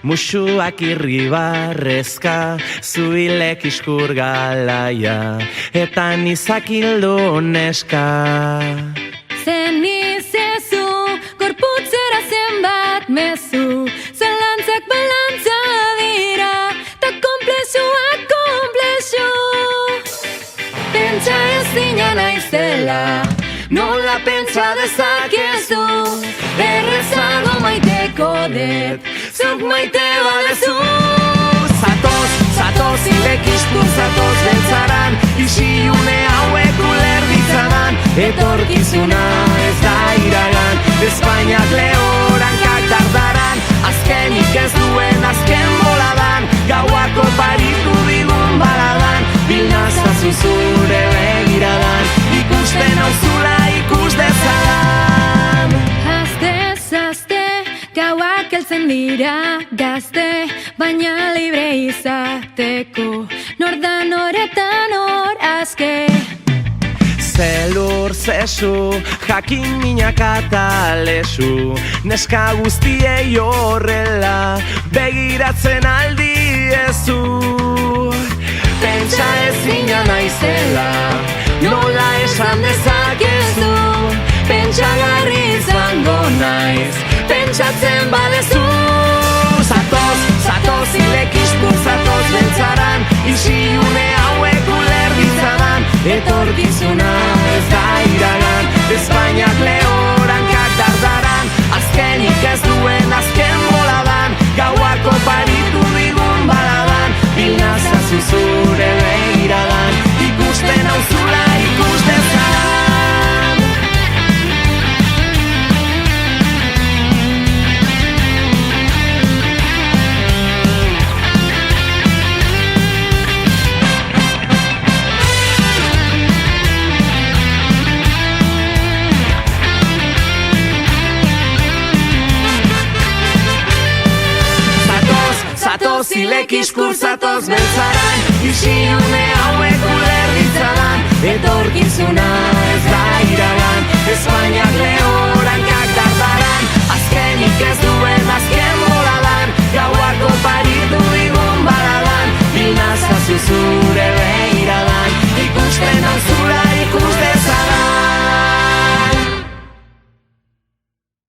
musuak irribarrezka, zuilek iskur galaia, eta nizakildu neska. Zen izezu, gorputzera zenbat mezu, zalantzak balantza dira, ta komplexuak komplexu. Pentsa ezina naizela, nola pentsa dezakezu, errezago maiteko dut, zuk maite badezu. Zatoz, irekiztu zatoz beltzaran, isiune hauek ulerritzadan, etorkizuna ez da iragan, Espainiak lehorankak dardaran, azkenik ez duen azken boladan, gauak oparitu digun baladan, bilnazazu zure begiradan, ikusten hauzula ikus dezadan. Azte, gauak heltzen dira gazte, baina libre izateko, nor da noretan hor azke. Zelur zezu, jakin minak atalezu, neska guztiei horrela, begiratzen aldiezu. Pentsa ezina naizela, nola esan dezakezu, pentsagarri izango naiz, pentsatzen badezu. Zatoz, irekiztu zatoz beltzaran, isiune hauek ulerritzadan, etorkizuna ez da iragan, Espainiak lehorankak dardaran, azkenik ez duen azken boladan, gauak oparitu digun baladan, bilnazazu zure begiradan, ikusten hauzula ikus dezadan. Zilekizkur zatoz beltzaran, isiune hauek ulerritzadan, etorkizuna